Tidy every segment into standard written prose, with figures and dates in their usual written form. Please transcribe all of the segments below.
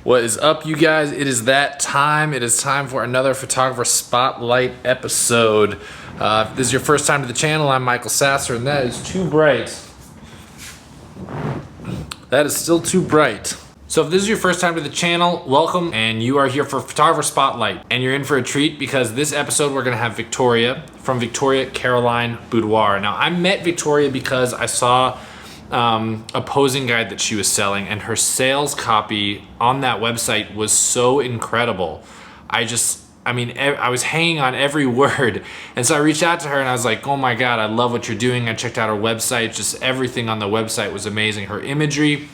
What is up, you guys? It is that time. It is time for another Photographer Spotlight episode. If this is your first time to the channel, I'm Michael Sasser, and that is too bright. That is still too bright. So if this is your first time to the channel, welcome, and you are here for Photographer Spotlight. And you're in for a treat because this episode we're gonna have Victoria from Victoria Caroline Boudoir. Now, I met Victoria because I saw a posing guide that she was selling, and her sales copy on that website was so incredible. I was hanging on every word. And so I reached out to her and I was like, oh my God, I love what you're doing. I checked out her website. Just everything on the website was amazing. Her imagery.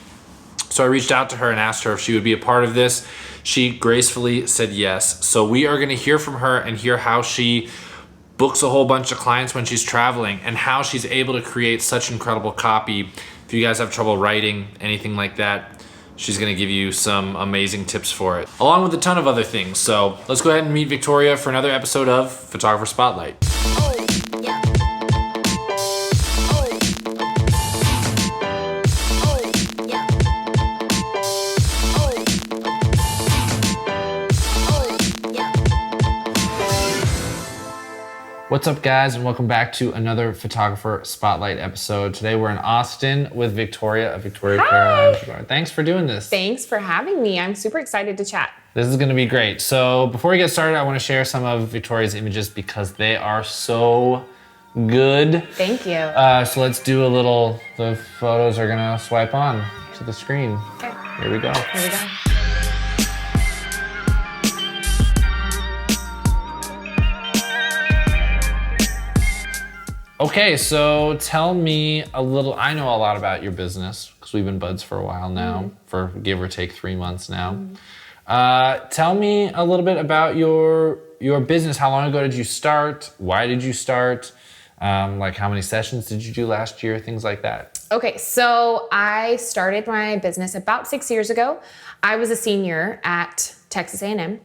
So I reached out to her and asked her if she would be a part of this. She gracefully said yes. So we are gonna hear from her and hear how she books a whole bunch of clients when she's traveling and how she's able to create such incredible copy. If you guys have trouble writing, anything like that, she's gonna give you some amazing tips for it, along with a ton of other things. So let's go ahead and meet Victoria for another episode of Photographer Spotlight. What's up, guys, and welcome back to another Photographer Spotlight episode. Today we're in Austin with Victoria of Victoria Caroline Boudoir. Thanks for doing this. Thanks for having me. I'm super excited to chat. This is gonna be great. So before we get started, I wanna share some of Victoria's images because they are so good. Thank you. So let's do a little, the photos are gonna swipe on to the screen. Okay. Here we go. Here we go. Okay, so tell me a little, I know a lot about your business because we've been buds for a while now, for give or take 3 months now. Tell me a little bit about your business. How long ago did you start? Why did you start? Like how many sessions did you do last year? Things like that. Okay, so I started my business about 6 years ago. I was a senior at Texas A&M,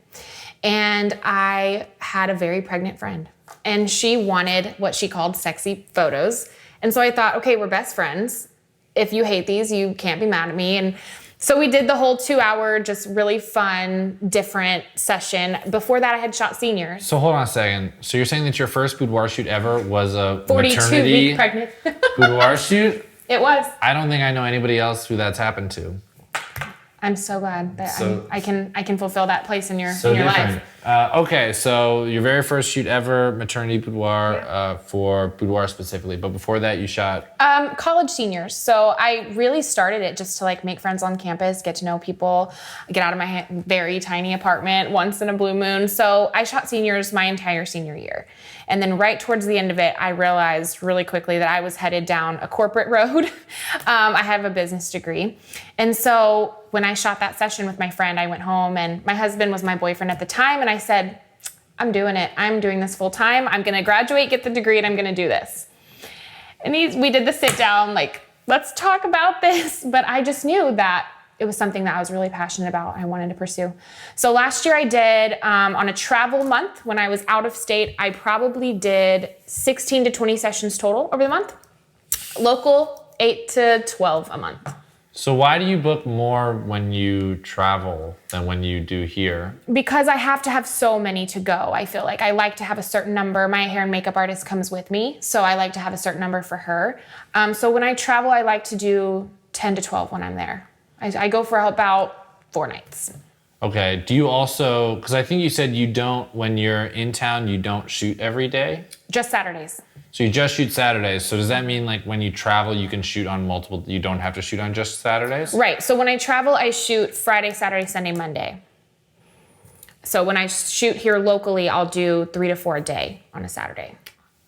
and I had a very pregnant friend. And she wanted what she called sexy photos. And so I thought, okay, we're best friends. If you hate these, you can't be mad at me. And so we did the whole 2-hour, just really fun, different session. Before that, I had shot seniors. So hold on a second. So you're saying that your first boudoir shoot ever was a 42-week pregnant boudoir shoot? It was. I don't think I know anybody else who that's happened to. I'm so glad that I can fulfill that place in your life. Okay, so your very first shoot ever, maternity boudoir, for boudoir specifically. But before that, you shot? College seniors. So I really started it just to like make friends on campus, get to know people, get out of my very tiny apartment once in a blue moon. So I shot seniors my entire senior year. And then right towards the end of it, I realized really quickly that I was headed down a corporate road. I have a business degree. And so when I shot that session with my friend, I went home, and my husband was my boyfriend at the time. And I said, I'm doing it. I'm doing this full time. I'm going to graduate, get the degree, and I'm going to do this. And we did the sit down, like, let's talk about this. But I just knew that it was something that I was really passionate about. I wanted to pursue. So last year I did, on a travel month, when I was out of state, I probably did 16 to 20 sessions total over the month. Local, 8 to 12 a month. So why do you book more when you travel than when you do here? Because I have to have so many to go. I feel like I like to have a certain number. My hair and makeup artist comes with me, so I like to have a certain number for her. So when I travel, I like to do 10 to 12 when I'm there. I go for about 4 nights. Okay, do you also, because I think you said you don't, when you're in town, you don't shoot every day? Just Saturdays. So you just shoot Saturdays. So does that mean like when you travel, you can shoot on multiple, you don't have to shoot on just Saturdays? Right, so when I travel, I shoot Friday, Saturday, Sunday, Monday. So when I shoot here locally, I'll do 3 to 4 a day on a Saturday.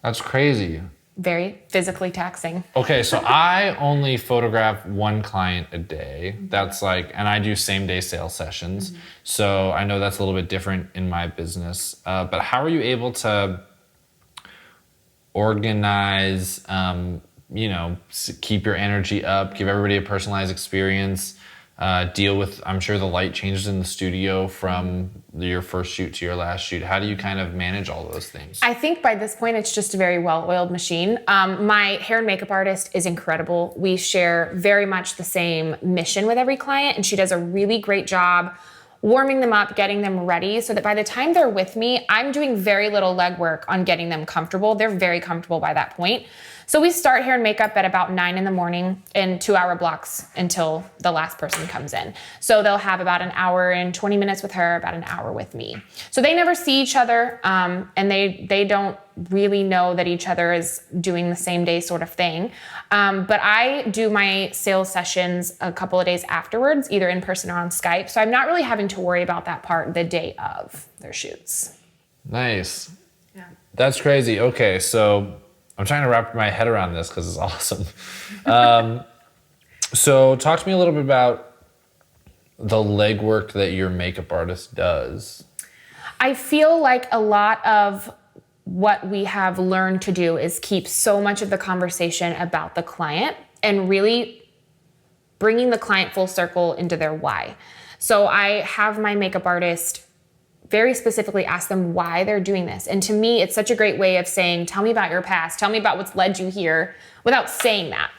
That's crazy. Very physically taxing. Okay, so I only photograph one client a day. That's like, and I do same day sales sessions. Mm-hmm. So I know that's a little bit different in my business. But how are you able to organize, keep your energy up, give everybody a personalized experience, deal with, I'm sure, the light changes in the studio from your first shoot to your last shoot? How do you kind of manage all those things? I think by this point, it's just a very well-oiled machine. My hair and makeup artist is incredible. We share very much the same mission with every client, and she does a really great job warming them up, getting them ready so that by the time they're with me, I'm doing very little legwork on getting them comfortable. They're very comfortable by that point. So we start hair and makeup at about 9 in the morning in 2-hour blocks until the last person comes in. So they'll have about an hour and 20 minutes with her, about an hour with me. So they never see each other, and they don't really know that each other is doing the same day sort of thing. But I do my sales sessions a couple of days afterwards, either in person or on Skype. So I'm not really having to worry about that part the day of their shoots. Nice. Yeah. That's crazy. Okay, so I'm trying to wrap my head around this because it's awesome. So talk to me a little bit about the legwork that your makeup artist does. I feel like a lot of what we have learned to do is keep so much of the conversation about the client and really bringing the client full circle into their why. So I have my makeup artist very specifically ask them why they're doing this. And to me, it's such a great way of saying, tell me about your past, tell me about what's led you here without saying that.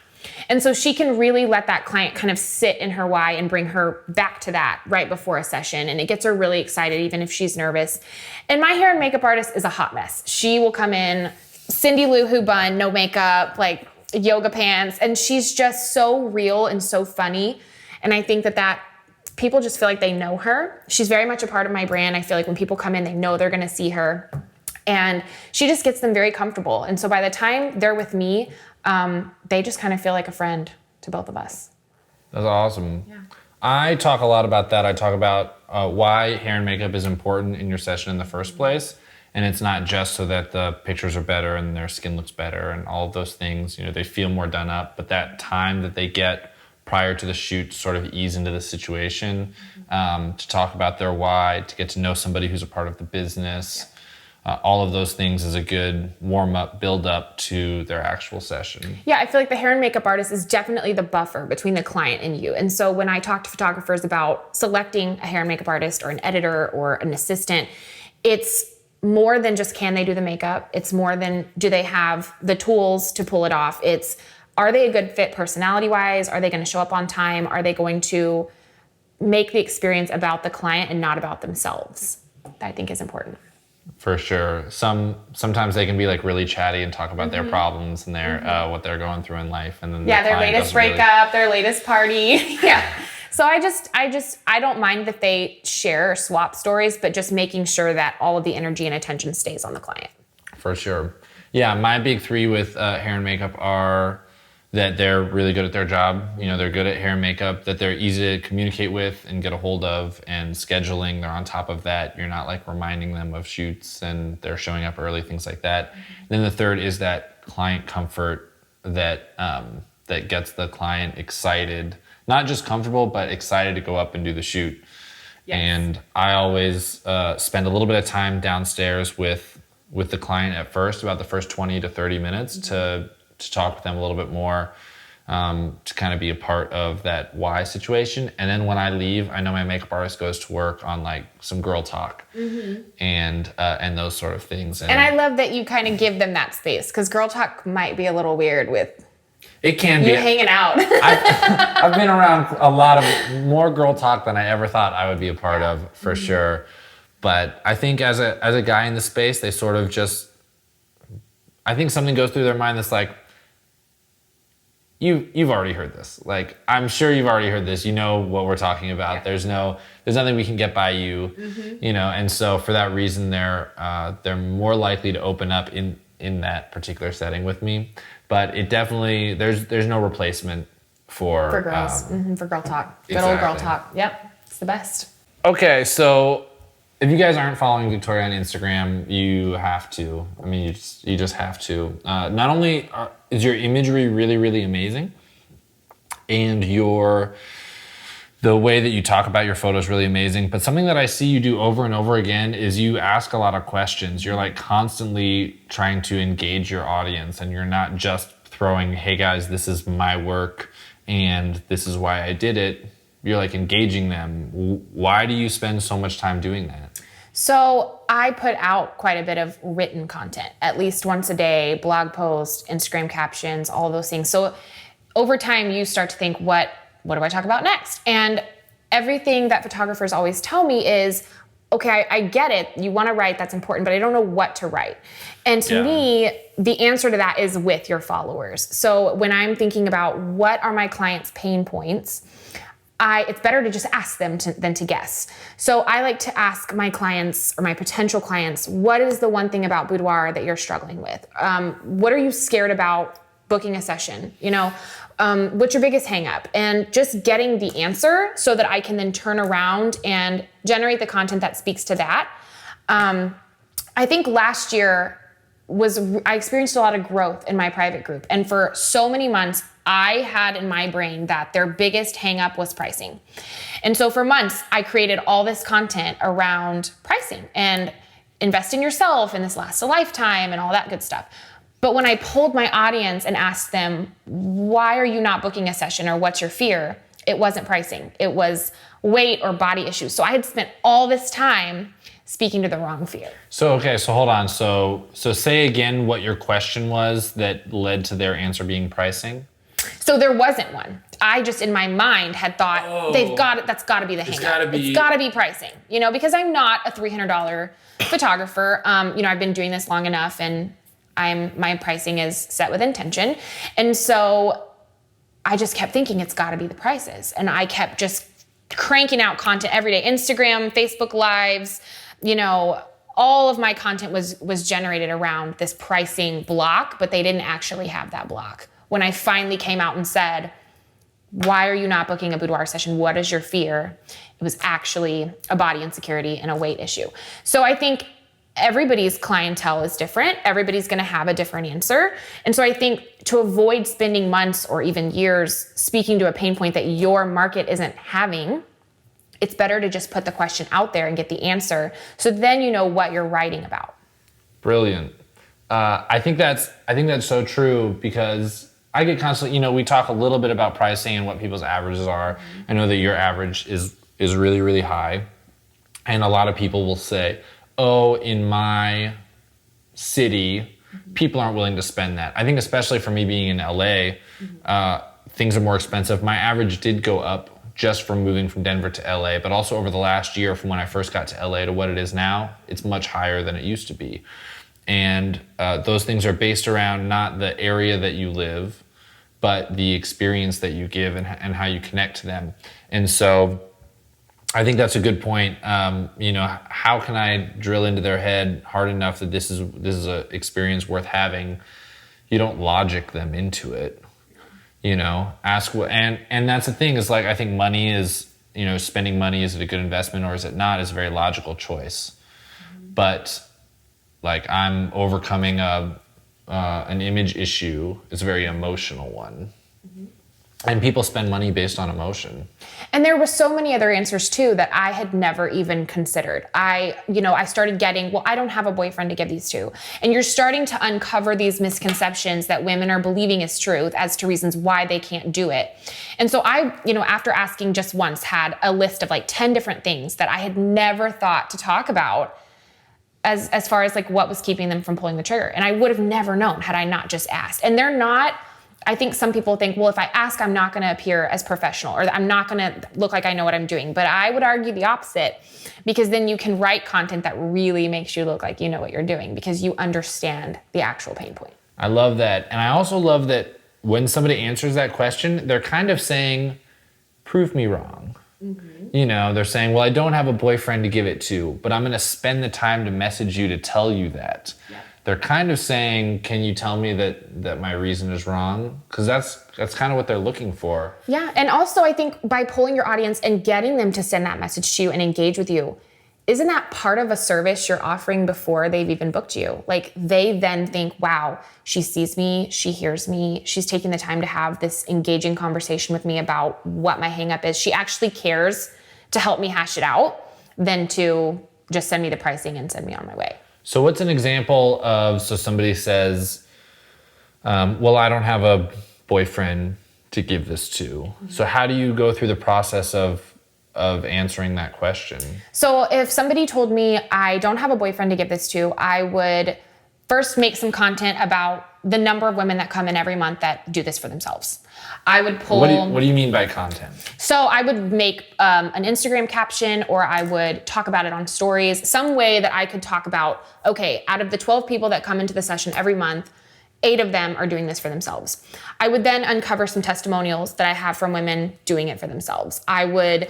And so she can really let that client kind of sit in her why and bring her back to that right before a session. And it gets her really excited, even if she's nervous. And my hair and makeup artist is a hot mess. She will come in, Cindy Lou Who bun, no makeup, like yoga pants. And she's just so real and so funny. And I think that people just feel like they know her. She's very much a part of my brand. I feel like when people come in, they know they're going to see her. And she just gets them very comfortable. And so by the time they're with me, they just kind of feel like a friend to both of us. That's awesome. Yeah. I talk a lot about that. I talk about why hair and makeup is important in your session in the first place. And it's not just so that the pictures are better and their skin looks better and all of those things. You know, they feel more done up. But that time that they get prior to the shoot to sort of ease into the situation, to talk about their why, to get to know somebody who's a part of the business. All of those things is a good warm-up, build-up to their actual session. Yeah, I feel like the hair and makeup artist is definitely the buffer between the client and you. And so when I talk to photographers about selecting a hair and makeup artist or an editor or an assistant, it's more than just can they do the makeup. It's more than do they have the tools to pull it off. It's are they a good fit personality-wise? Are they going to show up on time? Are they going to make the experience about the client and not about themselves? That I think is important. For sure. Sometimes they can be like really chatty and talk about their problems and their what they're going through in life, and then their latest breakup, their latest party. Yeah. So I don't mind that they share or swap stories, but just making sure that all of the energy and attention stays on the client. For sure. Yeah, my big three with hair and makeup are that they're really good at their job. You know, they're good at hair and makeup, that they're easy to communicate with and get a hold of, and scheduling, they're on top of that. You're not like reminding them of shoots and they're showing up early, things like that. Then the third is that client comfort that that gets the client excited, not just comfortable, but excited to go up and do the shoot. Yes. And I always spend a little bit of time downstairs with the client at first, about the first 20 to 30 minutes to talk with them a little bit more, to kind of be a part of that why situation. And then when I leave, I know my makeup artist goes to work on like some girl talk and those sort of things. And I love that you kind of give them that space, because girl talk might be a little weird with it can you be hanging out. I've been around a lot of more girl talk than I ever thought I would be a part of, for sure. But I think as a guy in the space, they sort of just, I think something goes through their mind that's like, You've already heard this. Like, I'm sure you've already heard this. You know what we're talking about. Yeah. There's nothing we can get by you, you know. And so for that reason, they're more likely to open up in that particular setting with me. But it definitely there's no replacement for girls, for girl talk. Good exactly. Old girl talk. Yep, it's the best. Okay, so if you guys aren't following Victoria on Instagram, you have to. I mean, you just have to. Not only is your imagery really, really amazing, and the way that you talk about your photos really amazing, but something that I see you do over and over again is you ask a lot of questions. You're like constantly trying to engage your audience, and you're not just throwing, hey guys, this is my work, and this is why I did it. you're like engaging them. Why do you spend so much time doing that? So I put out quite a bit of written content, at least once a day, blog posts, Instagram captions, all those things. So over time, you start to think, what do I talk about next? And everything that photographers always tell me is, okay, I get it. You want to write, that's important, but I don't know what to write. And to me, the answer to that is with your followers. So when I'm thinking about what are my clients' pain points, it's better to just ask them than to guess. So I like to ask my clients or my potential clients, what is the one thing about boudoir that you're struggling with? What are you scared about booking a session? What's your biggest hang up? And just getting the answer so that I can then turn around and generate the content that speaks to that. I think last year I experienced a lot of growth in my private group. And for so many months, I had in my brain that their biggest hang up was pricing. And so for months, I created all this content around pricing and invest in yourself and this lasts a lifetime and all that good stuff. But when I polled my audience and asked them, why are you not booking a session or what's your fear? It wasn't pricing. It was weight or body issues. So I had spent all this time speaking to the wrong fear. So hold on. So say again what your question was that led to their answer being pricing. So there wasn't one. I just in my mind had thought that's got to be the hang up. It's got to be pricing. Because I'm not a $300 photographer. I've been doing this long enough and my pricing is set with intention. And so I just kept thinking it's got to be the prices. And I kept just cranking out content every day. Instagram, Facebook Lives, all of my content was generated around this pricing block, but they didn't actually have that block. When I finally came out and said, why are you not booking a boudoir session? What is your fear? It was actually a body insecurity and a weight issue. So I think everybody's clientele is different. Everybody's going to have a different answer. And so I think to avoid spending months or even years speaking to a pain point that your market isn't having, it's better to just put the question out there and get the answer. So then you know what you're writing about. Brilliant. I think that's so true because I get constantly, we talk a little bit about pricing and what people's averages are. I know that your average is really, really high. And a lot of people will say, oh, in my city, people aren't willing to spend that. I think especially for me being in LA, things are more expensive. My average did go up just from moving from Denver to LA, but also over the last year from when I first got to LA to what it is now, it's much higher than it used to be. And those things are based around not the area that you live, but the experience that you give and how you connect to them. And so I think that's a good point. How can I drill into their head hard enough that this is an experience worth having? You don't logic them into it. Ask what, and that's the thing is like, I think money is, spending money, is it a good investment or is it not, is a very logical choice. But like I'm overcoming an image issue is a very emotional one. And people spend money based on emotion. And there were so many other answers too that I had never even considered. I started getting, well, I don't have a boyfriend to give these to. And you're starting to uncover these misconceptions that women are believing is truth as to reasons why they can't do it. And so I, after asking just once, had a list of like 10 different things that I had never thought to talk about as far as like what was keeping them from pulling the trigger. And I would have never known had I not just asked. And they're not, I think some people think, well, if I ask, I'm not going to appear as professional or I'm not going to look like I know what I'm doing. But I would argue the opposite, because then you can write content that really makes you look like you know what you're doing because you understand the actual pain point. I love that. And I also love that when somebody answers that question, they're kind of saying, prove me wrong. They're saying, well, I don't have a boyfriend to give it to, but I'm going to spend the time to message you to tell you that. Yeah. They're kind of saying, can you tell me that my reason is wrong? Because that's kind of what they're looking for. Yeah, and also I think by polling your audience and getting them to send that message to you and engage with you, isn't that part of a service you're offering before they've even booked you? Like they then think, wow, she sees me, she hears me, she's taking the time to have this engaging conversation with me about what my hang up is. She actually cares to help me hash it out than to just send me the pricing and send me on my way. So what's an example of, so somebody says, well, I don't have a boyfriend to give this to? So how do you go through the process of answering that question? So if somebody told me I don't have a boyfriend to give this to, I would first make some content about the number of women that come in every month that do this for themselves. I would pull... What do you mean by content? So I would make an Instagram caption, or I would talk about it on stories, some way that I could talk about, okay, out of the 12 people that come into the session every month, 8 of them are doing this for themselves. I would then uncover some testimonials that I have from women doing it for themselves. I would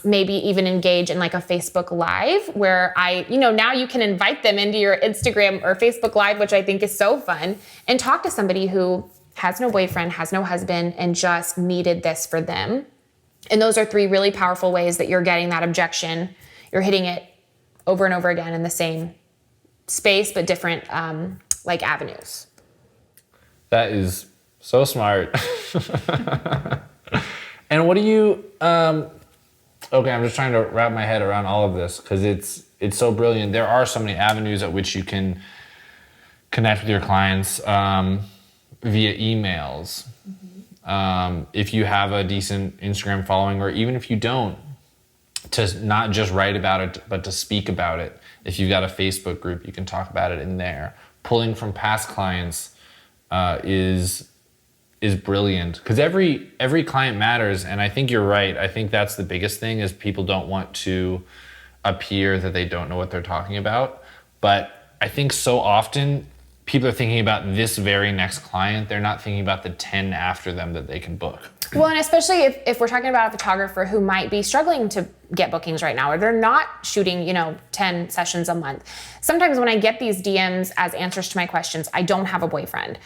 maybe even engage in like a Facebook Live where now you can invite them into your Instagram or Facebook Live, which I think is so fun, and talk to somebody who has no boyfriend, has no husband, and just needed this for them. And those are 3 really powerful ways that you're getting that objection. You're hitting it over and over again in the same space, but different avenues. That is so smart. And what do you, okay, I'm just trying to wrap my head around all of this because it's so brilliant. There are so many avenues at which you can connect with your clients via emails. If you have a decent Instagram following, or even if you don't, to not just write about it, but to speak about it. If you've got a Facebook group, you can talk about it in there. Pulling from past clients is brilliant because every client matters, and I think you're right. I think that's the biggest thing is people don't want to appear that they don't know what they're talking about. But I think so often people are thinking about this very next client. They're not thinking about the 10 after them that they can book. Well, and especially if we're talking about a photographer who might be struggling to get bookings right now, or they're not shooting, 10 sessions a month. Sometimes when I get these DMs as answers to my questions, I don't have a boyfriend.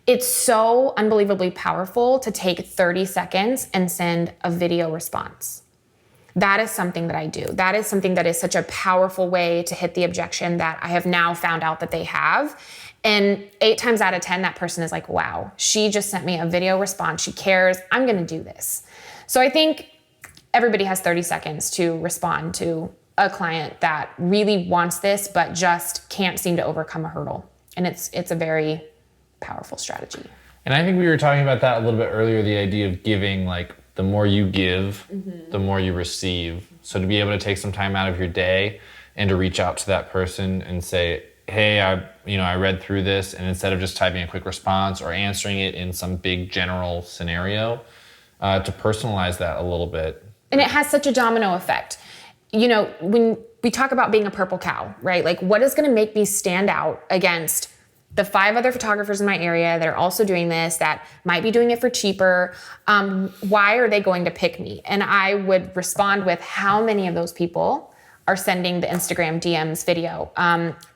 It's so unbelievably powerful to take 30 seconds and send a video response. That is something that I do. That is something that is such a powerful way to hit the objection that I have now found out that they have. And 8 times out of 10, that person is like, wow, she just sent me a video response. She cares. I'm going to do this. So I think everybody has 30 seconds to respond to a client that really wants this, but just can't seem to overcome a hurdle. And it's a very powerful strategy. And I think we were talking about that a little bit earlier, the idea of giving, like the more you give, the more you receive. So to be able to take some time out of your day and to reach out to that person and say, hey, I read through this, and instead of just typing a quick response or answering it in some big general scenario, to personalize that a little bit. And it has such a domino effect. When we talk about being a purple cow, right? Like, what is going to make me stand out against the 5 other photographers in my area that are also doing this, that might be doing it for cheaper? Why are they going to pick me? And I would respond with how many of those people are sending the Instagram DMs video,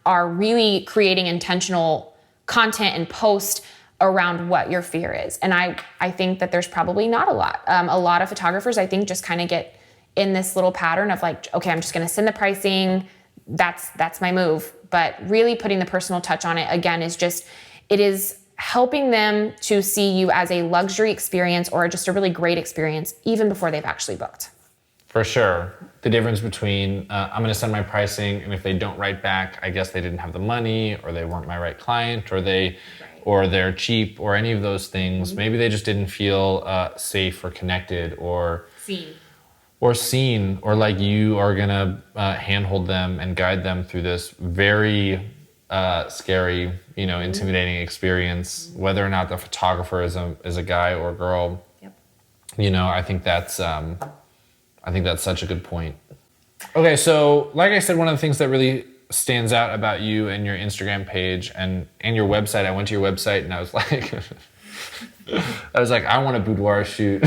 are really creating intentional content and post around what your fear is. And I think that there's probably not a lot. A lot of photographers, I think, just kind of get in this little pattern of like, okay, I'm just going to send the pricing. That's my move. But really putting the personal touch on it, again, it is helping them to see you as a luxury experience or just a really great experience even before they've actually booked. For sure. The difference between I'm going to send my pricing, and if they don't write back, I guess they didn't have the money, or they weren't my right client, or they're cheap, or any of those things. Maybe they just didn't feel safe or connected or seen, or like you are going to handhold them and guide them through this very scary, intimidating experience, whether or not the photographer is a guy or a girl. Yep. I think that's such a good point. Okay, so like I said, one of the things that really stands out about you and your Instagram page and your website, I went to your website and I was like, I want a boudoir shoot.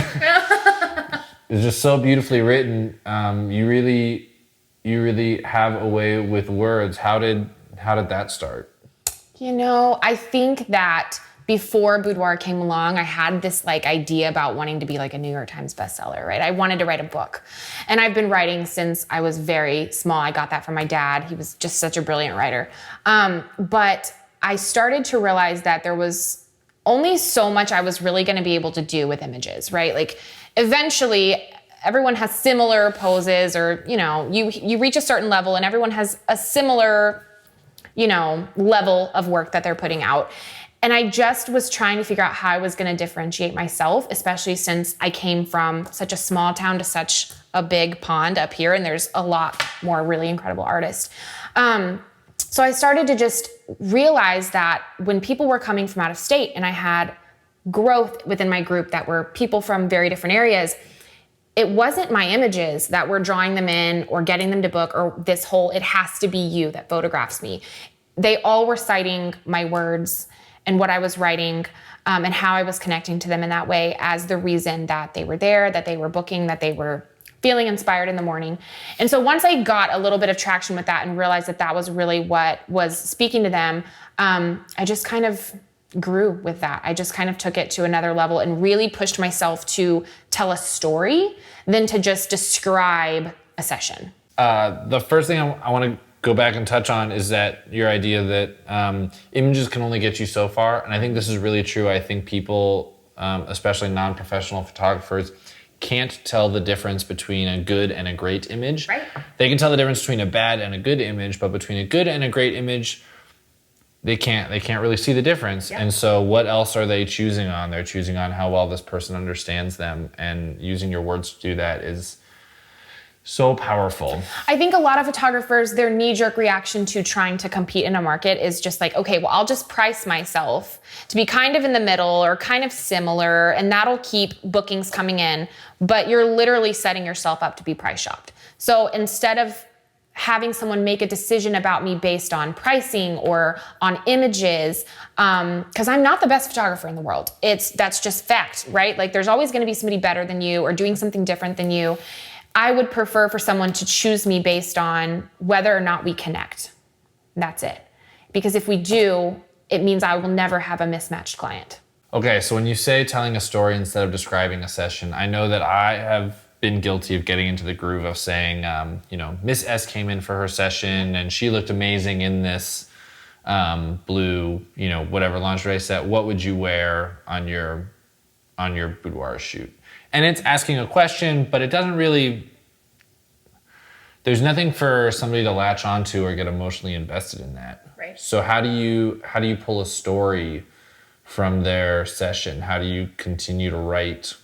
It's just so beautifully written. You really have a way with words. How did that start? I think that before Boudoir came along, I had this idea about wanting to be like a New York Times bestseller, right? I wanted to write a book. And I've been writing since I was very small. I got that from my dad. He was just such a brilliant writer. But I started to realize that there was only so much I was really going to be able to do with images, right? Like eventually everyone has similar poses, or, you reach a certain level and everyone has a similar, level of work that they're putting out. And I just was trying to figure out how I was going to differentiate myself, especially since I came from such a small town to such a big pond up here, and there's a lot more really incredible artists. So I started to just realize that when people were coming from out of state and I had growth within my group that were people from very different areas, it wasn't my images that were drawing them in or getting them to book or this whole, it has to be you that photographs me. They all were citing my words and what I was writing and how I was connecting to them in that way as the reason that they were there, that they were booking, that they were feeling inspired in the morning. And so once I got a little bit of traction with that and realized that that was really what was speaking to them, I just kind of grew with that. I just kind of took it to another level and really pushed myself to tell a story than to just describe a session. The first thing I want to go back and touch on is that your idea that images can only get you so far. And I think this is really true. I think people, especially non-professional photographers, can't tell the difference between a good and a great image. Right. They can tell the difference between a bad and a good image, but between a good and a great image, they can't really see the difference. Yeah. And so what else are they choosing on? They're choosing on how well this person understands them, and using your words to do that is so powerful. I think a lot of photographers, their knee-jerk reaction to trying to compete in a market is just like, okay, well, I'll just price myself to be kind of in the middle or kind of similar, and that'll keep bookings coming in. But you're literally setting yourself up to be price shopped. So instead of having someone make a decision about me based on pricing or on images, because I'm not the best photographer in the world. That's just fact, right? Like there's always gonna be somebody better than you or doing something different than you. I would prefer for someone to choose me based on whether or not we connect. That's it. Because if we do, it means I will never have a mismatched client. Okay, so when you say telling a story instead of describing a session, I know that I have been guilty of getting into the groove of saying, Miss S came in for her session and she looked amazing in this blue, whatever lingerie set. What would you wear on your boudoir shoot? And it's asking a question, but it doesn't really, there's nothing for somebody to latch onto or get emotionally invested in that. Right. So how do you pull a story from their session? How do you continue to write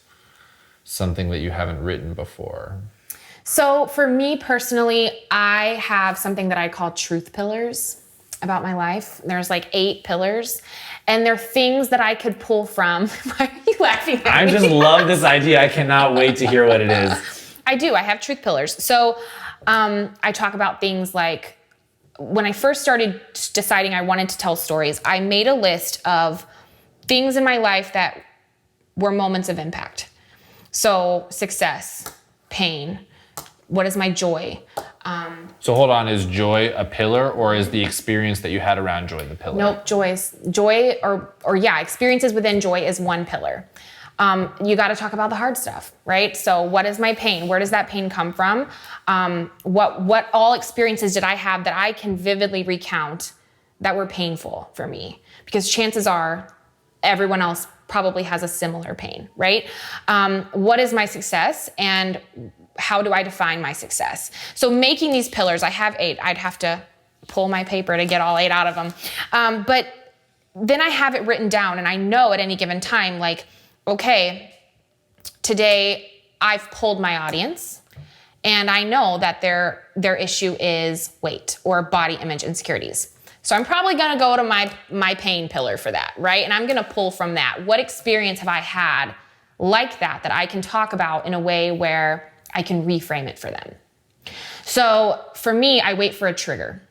something that you haven't written before? So for me personally, I have something that I call truth pillars about my life. There's like 8 pillars. And they're things that I could pull from. Why are you laughing at me? I just love this idea. I cannot wait to hear what it is. I do. I have truth pillars. So I talk about things like when I first started deciding I wanted to tell stories, I made a list of things in my life that were moments of impact. So success, pain, what is my joy? So hold on, is joy a pillar, or is the experience that you had around joy the pillar? Nope, experiences within joy is one pillar. You got to talk about the hard stuff, right? So what is my pain? Where does that pain come from? What all experiences did I have that I can vividly recount that were painful for me? Because chances are everyone else probably has a similar pain, right? What is my success, and how do I define my success? So making these pillars, I have 8. I'd have to pull my paper to get all 8 out of them. But then I have it written down, and I know at any given time, like, okay, today I've pulled my audience, and I know that their issue is weight or body image insecurities. So I'm probably gonna go to my pain pillar for that, right? And I'm gonna pull from that. What experience have I had like that I can talk about in a way where I can reframe it for them? So for me, I wait for a trigger.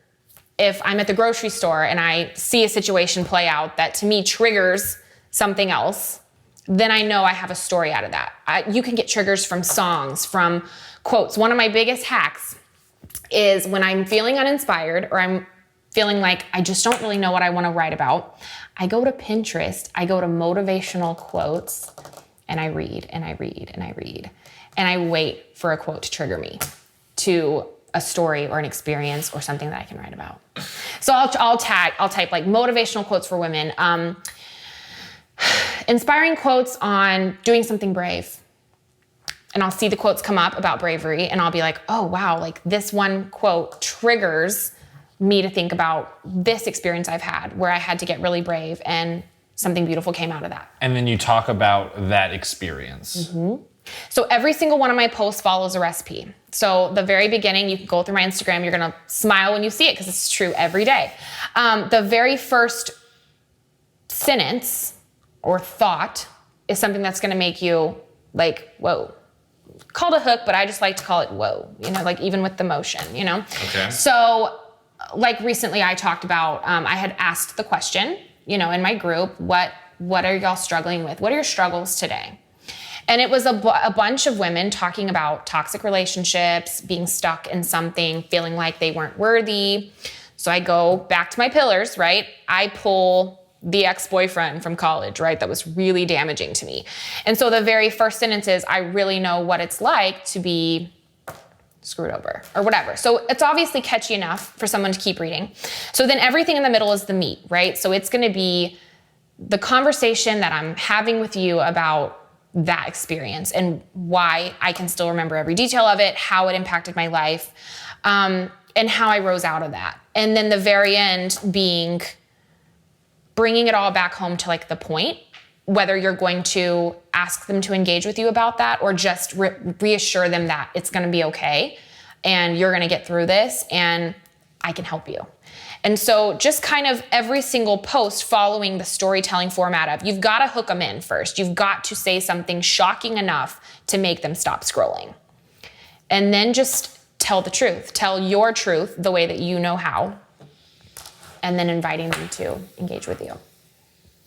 If I'm at the grocery store and I see a situation play out that to me triggers something else, then I know I have a story out of that. You can get triggers from songs, from quotes. One of my biggest hacks is when I'm feeling uninspired or I'm feeling like I just don't really know what I want to write about, I go to Pinterest, I go to motivational quotes, and I read and I read and I read. And I wait for a quote to trigger me to a story or an experience or something that I can write about. So I'll type like motivational quotes for women, inspiring quotes on doing something brave. And I'll see the quotes come up about bravery, and I'll be like, oh wow, like this one quote triggers me to think about this experience I've had where I had to get really brave and something beautiful came out of that. And then you talk about that experience. So every single one of my posts follows a recipe. So the very beginning, you can go through my Instagram, you're gonna smile when you see it because it's true every day. The very first sentence or thought is something that's gonna make you like, whoa. Called a hook, but I just like to call it whoa, like even with the motion, Okay. So like recently I talked about, I had asked the question, in my group, what are y'all struggling with? What are your struggles today? And it was a bunch of women talking about toxic relationships, being stuck in something, feeling like they weren't worthy. So I go back to my pillars, right? I pull the ex-boyfriend from college, right? That was really damaging to me. And so the very first sentence is, I really know what it's like to be screwed over or whatever. So it's obviously catchy enough for someone to keep reading. So then everything in the middle is the meat, right? So it's going to be the conversation that I'm having with you about that experience and why I can still remember every detail of it, how it impacted my life, and how I rose out of that. And then the very end being bringing it all back home to like the point, whether you're going to ask them to engage with you about that or just reassure them that it's going to be okay and you're going to get through this and I can help you. And so just kind of every single post following the storytelling format of you've got to hook them in first. You've got to say something shocking enough to make them stop scrolling. And then just tell the truth. Tell your truth the way that you know how. And then inviting them to engage with you.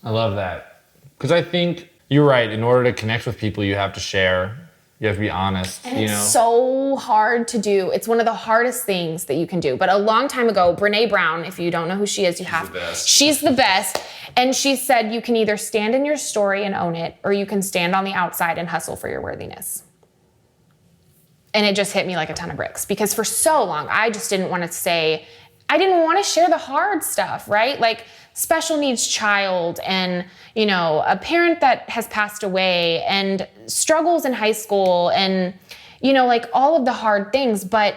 I love that. Because I think you're right. In order to connect with people, you have to share. You have to be honest. And it's so hard to do. It's one of the hardest things that you can do. But a long time ago, Brene Brown, if you don't know who she is, she's the best. And she said, you can either stand in your story and own it, or you can stand on the outside and hustle for your worthiness. And it just hit me like a ton of bricks. Because for so long, I just didn't want to say, I didn't want to share the hard stuff, right? Like special needs child and, a parent that has passed away and struggles in high school and, like all of the hard things. But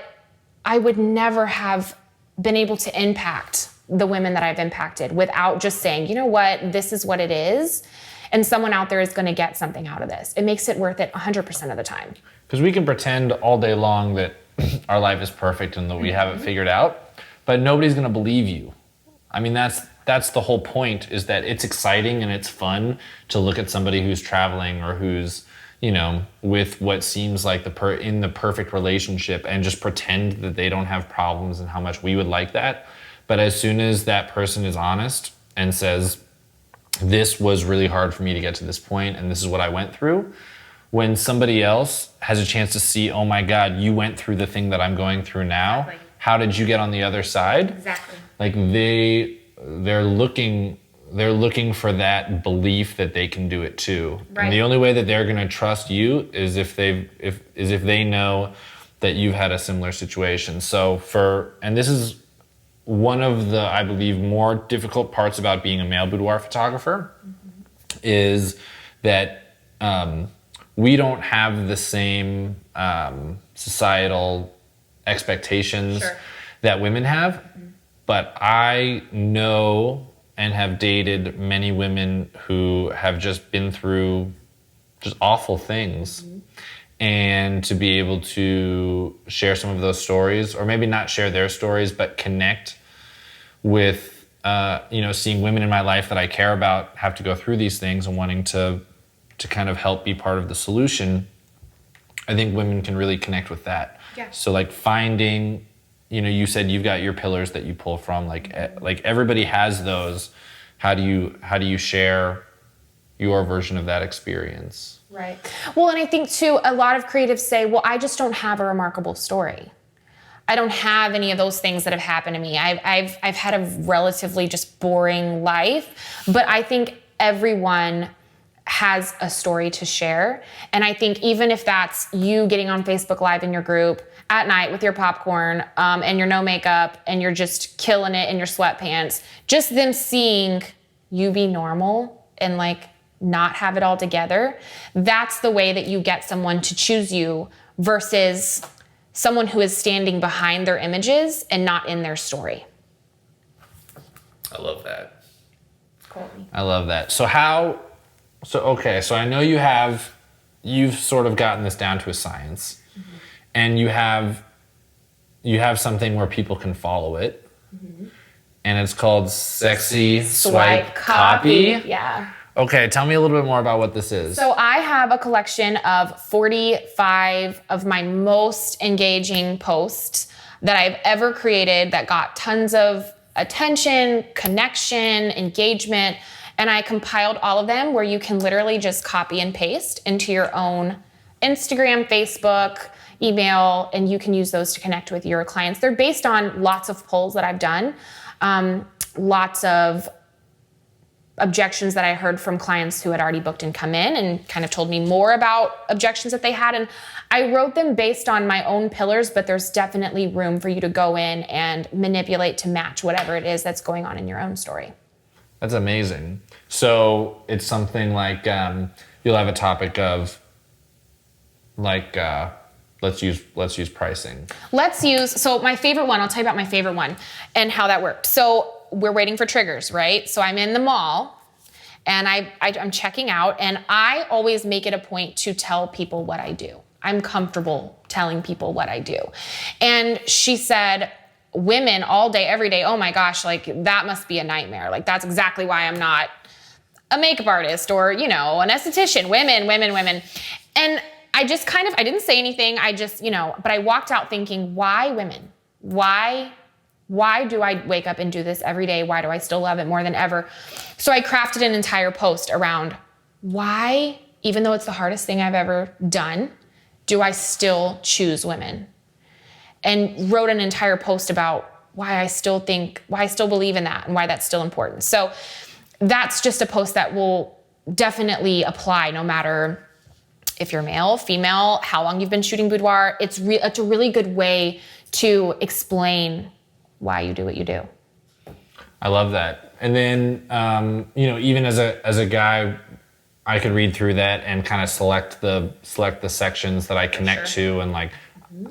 I would never have been able to impact the women that I've impacted without just saying, you know what, this is what it is. And someone out there is going to get something out of this. It makes it worth it 100% of the time. Because we can pretend all day long that our life is perfect and that we have it figured out. But nobody's going to believe you. I mean, that's the whole point, is that it's exciting and it's fun to look at somebody who's traveling or who's, with what seems like in the perfect relationship and just pretend that they don't have problems and how much we would like that. But as soon as that person is honest and says, this was really hard for me to get to this point and this is what I went through, when somebody else has a chance to see, oh my God, you went through the thing that I'm going through now. Exactly. How did you get on the other side? Exactly. Like they're looking for that belief that they can do it too. Right. And the only way that they're going to trust you is if they know that you've had a similar situation. So and this is one of the, I believe, more difficult parts about being a male boudoir photographer, is that we don't have the same societal expectations that women have. But I know and have dated many women who have just been through just awful things. And to be able to share some of those stories, or maybe not share their stories, but connect with, seeing women in my life that I care about have to go through these things and wanting to kind of help be part of the solution, I think women can really connect with that. Yeah. So like finding, you said you've got your pillars that you pull from, like everybody has those. How do you share your version of that experience? Right. Well, and I think too, a lot of creatives say, well, I just don't have a remarkable story. I don't have any of those things that have happened to me. I've had a relatively just boring life, but I think everyone has a story to share. And I think even if that's you getting on Facebook Live in your group at night with your popcorn, and your no makeup and you're just killing it in your sweatpants, just them seeing you be normal and like not have it all together, that's the way that you get someone to choose you versus someone who is standing behind their images and not in their story. I love that. Totally. I love that. So I know you've sort of gotten this down to a science, and you have something where people can follow it, and it's called Sexy Swipe Copy. Yeah. Okay, tell me a little bit more about what this is. So I have a collection of 45 of my most engaging posts that I've ever created that got tons of attention, connection, engagement, and I compiled all of them where you can literally just copy and paste into your own Instagram, Facebook, email, and you can use those to connect with your clients. They're based on lots of polls that I've done, lots of objections that I heard from clients who had already booked and come in and kind of told me more about objections that they had. And I wrote them based on my own pillars, but there's definitely room for you to go in and manipulate to match whatever it is that's going on in your own story. That's amazing. So it's something like you'll have a topic of like let's use pricing. So my favorite one, I'll tell you about my favorite one and how that worked. So we're waiting for triggers, right? So I'm in the mall and I'm checking out, and I always make it a point to tell people what I do. I'm comfortable telling people what I do. And she said, women all day, every day, oh my gosh, like that must be a nightmare. Like that's exactly why I'm not a makeup artist or, an esthetician. Women. And I just I didn't say anything. But I walked out thinking, why women? Why do I wake up and do this every day? Why do I still love it more than ever? So I crafted an entire post around why, even though it's the hardest thing I've ever done, do I still choose women? And wrote an entire post about why I still believe in that and why that's still important. So that's just a post that will definitely apply no matter if you're male, female, how long you've been shooting boudoir. It's a really good way to explain why you do what you do. I love that. And then, even as a guy, I could read through that and kind of select the sections that I connect to, and like,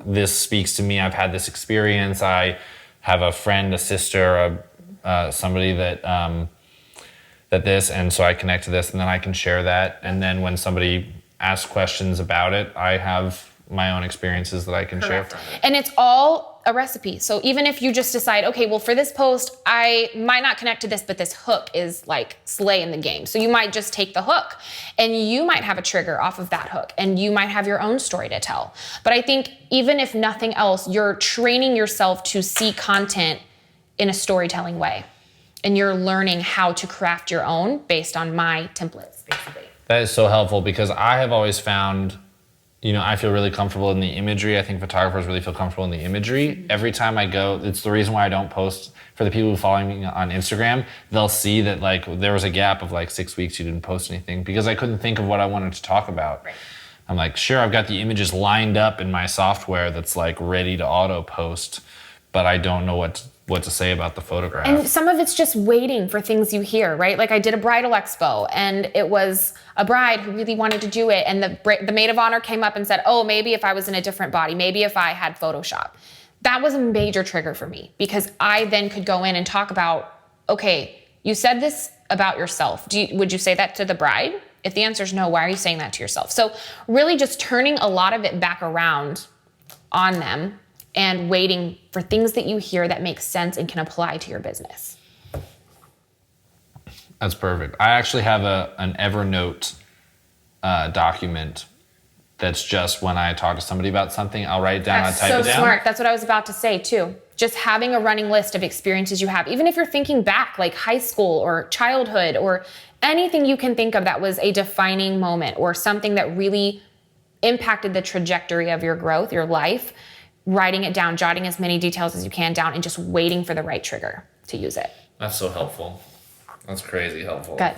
this speaks to me. I've had this experience. I have a friend, a sister, somebody that this, and so I connect to this, and then I can share that. And then when somebody asks questions about it, I have my own experiences that I can share from it. And it's all a recipe. So even if you just decide, okay, well, for this post, I might not connect to this, but this hook is like slay in the game. So you might just take the hook and you might have a trigger off of that hook and you might have your own story to tell. But I think even if nothing else, you're training yourself to see content in a storytelling way. And you're learning how to craft your own based on my templates, basically. That is so helpful, because I have always found, I feel really comfortable in the imagery. I think photographers really feel comfortable in the imagery. Mm-hmm. Every time I go, it's the reason why I don't post. For the people who follow me on Instagram, they'll see that like there was a gap of like 6 weeks you didn't post anything, because I couldn't think of what I wanted to talk about. Right. I'm like, sure, I've got the images lined up in my software that's like ready to auto post, but I don't know what to say about the photograph. And some of it's just waiting for things you hear, right? Like I did a bridal expo and it was a bride who really wanted to do it. And the maid of honor came up and said, oh, maybe if I was in a different body, maybe if I had Photoshop. That was a major trigger for me, because I then could go in and talk about, okay, you said this about yourself. Would you say that to the bride? If the answer is no, why are you saying that to yourself? So really just turning a lot of it back around on them and waiting for things that you hear that make sense and can apply to your business. That's perfect. I actually have an Evernote document that's just when I talk to somebody about something, I'll write it down, I'll type it down. That's so smart. That's what I was about to say too. Just having a running list of experiences you have, even if you're thinking back like high school or childhood or anything you can think of that was a defining moment or something that really impacted the trajectory of your growth, your life, writing it down, jotting as many details as you can down, and just waiting for the right trigger to use it. That's so helpful. That's crazy helpful. Good.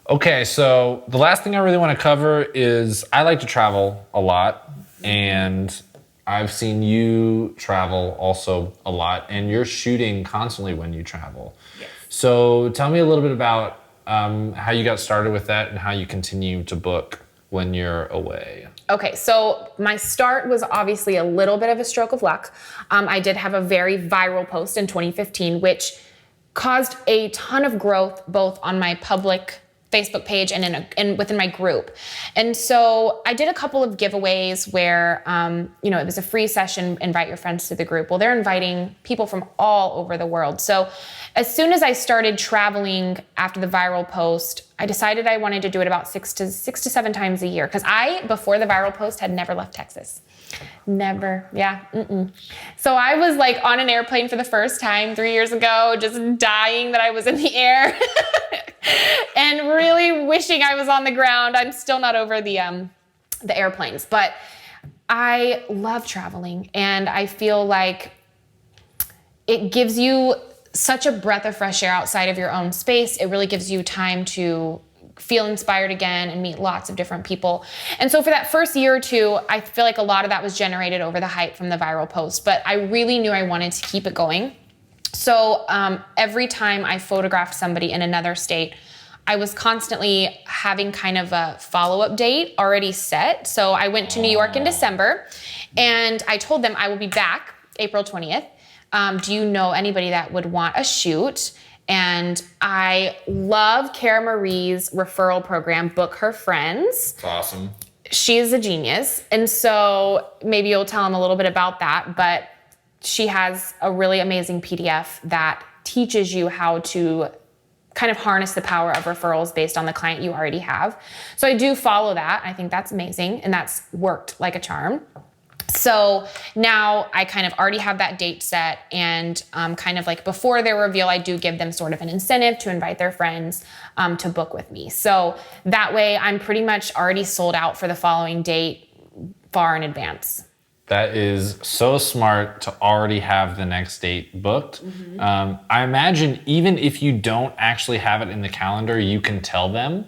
Okay, so the last thing I really want to cover is I like to travel a lot, and I've seen you travel also a lot, and you're shooting constantly when you travel. Yes. So tell me a little bit about how you got started with that and how you continue to book when you're away. Okay, so my start was obviously a little bit of a stroke of luck. I did have a very viral post in 2015, which caused a ton of growth both on my public Facebook page and within my group. And so I did a couple of giveaways where, it was a free session, invite your friends to the group. Well, they're inviting people from all over the world. So as soon as I started traveling after the viral post, I decided I wanted to do it about six to 7 times a year. Because before the viral post, had never left Texas. Never. Yeah. So I was like on an airplane for the first time 3 years ago, just dying that I was in the air and really wishing I was on the ground. I'm still not over the airplanes, but I love traveling, and I feel like it gives you such a breath of fresh air outside of your own space. It really gives you time to feel inspired again and meet lots of different people. And so for that first year or two, I feel like a lot of that was generated over the hype from the viral post, but I really knew I wanted to keep it going. So every time I photographed somebody in another state, I was constantly having kind of a follow-up date already set. So I went to New York in December, and I told them I will be back April 20th. Do you know anybody that would want a shoot? And I love Cara Marie's referral program, Book Her Friends. It's awesome. She's a genius. And so maybe you'll tell them a little bit about that, but she has a really amazing PDF that teaches you how to kind of harness the power of referrals based on the client you already have. So I do follow that. I think that's amazing, and that's worked like a charm. So now I kind of already have that date set, and kind of like before their reveal, I do give them sort of an incentive to invite their friends to book with me. So that way I'm pretty much already sold out for the following date far in advance. That is so smart to already have the next date booked. I imagine even if you don't actually have it in the calendar, you can tell them.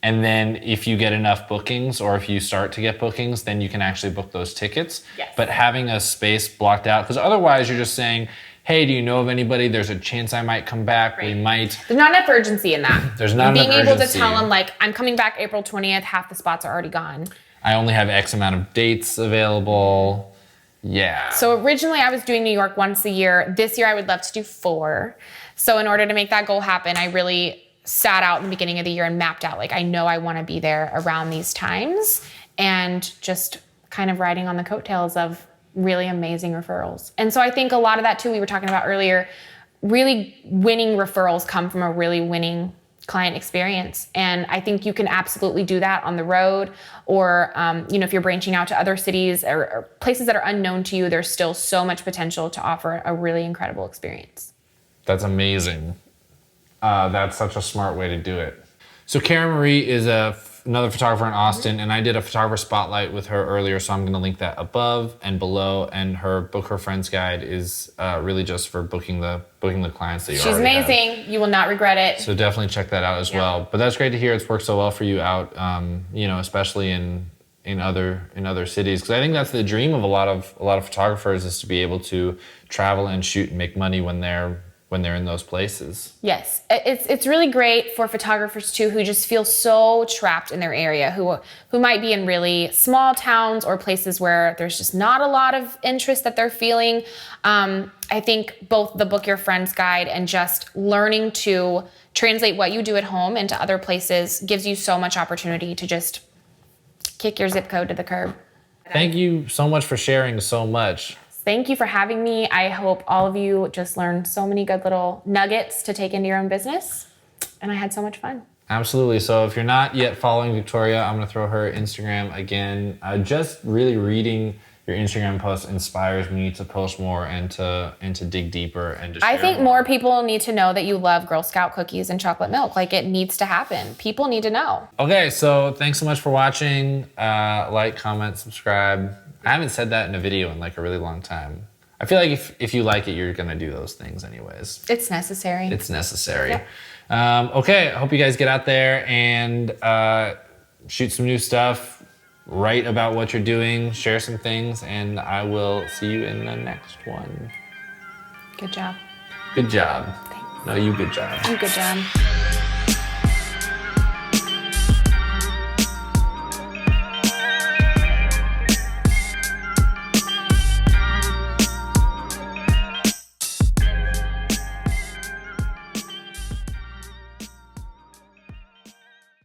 And then if you get enough bookings, or if you start to get bookings, then you can actually book those tickets. Yes. But having a space blocked out, because otherwise you're just saying, hey, do you know of anybody? There's a chance I might come back. Right. We might. There's not enough urgency in that. There's not enough urgency. Being able to tell them, like, I'm coming back April 20th, half the spots are already gone. I only have X amount of dates available. Yeah. So originally I was doing New York once a year. This year I would love to do 4. So in order to make that goal happen, I really sat out in the beginning of the year and mapped out, like, I know I want to be there around these times, and just kind of riding on the coattails of really amazing referrals. And so I think a lot of that too, we were talking about earlier, really winning referrals come from a really winning client experience. And I think you can absolutely do that on the road, or, if you're branching out to other cities or places that are unknown to you, there's still so much potential to offer a really incredible experience. That's amazing. That's such a smart way to do it. So Cara Marie is another photographer in Austin, and I did a photographer spotlight with her earlier, so I'm going to link that above and below. And her Book Her Friends guide is really just for booking the clients that you already have. She's amazing. You will not regret it. So definitely check that out as well. But that's great to hear it's worked so well for you out, especially in other cities, because I think that's the dream of a lot of photographers, is to be able to travel and shoot and make money when they're in those places. Yes, it's really great for photographers too, who just feel so trapped in their area, who might be in really small towns or places where there's just not a lot of interest that they're feeling. I think both the Book Your Friends guide and just learning to translate what you do at home into other places gives you so much opportunity to just kick your zip code to the curb. Thank you so much for sharing so much. Thank you for having me. I hope all of you just learned so many good little nuggets to take into your own business. And I had so much fun. Absolutely. So if you're not yet following Victoria, I'm going to throw her Instagram again. Just really reading your Instagram posts inspires me to post more and to dig deeper and to share. I think more people need to know that you love Girl Scout cookies and chocolate milk. Like, it needs to happen. People need to know. Okay, so thanks so much for watching. Like, comment, subscribe. I haven't said that in a video in like a really long time. I feel like if you like it, you're gonna do those things anyways. It's necessary. It's necessary. Yep. Okay, I hope you guys get out there and shoot some new stuff, write about what you're doing, share some things, and I will see you in the next one. Good job. Good job. Thanks. No, you good job. You good job.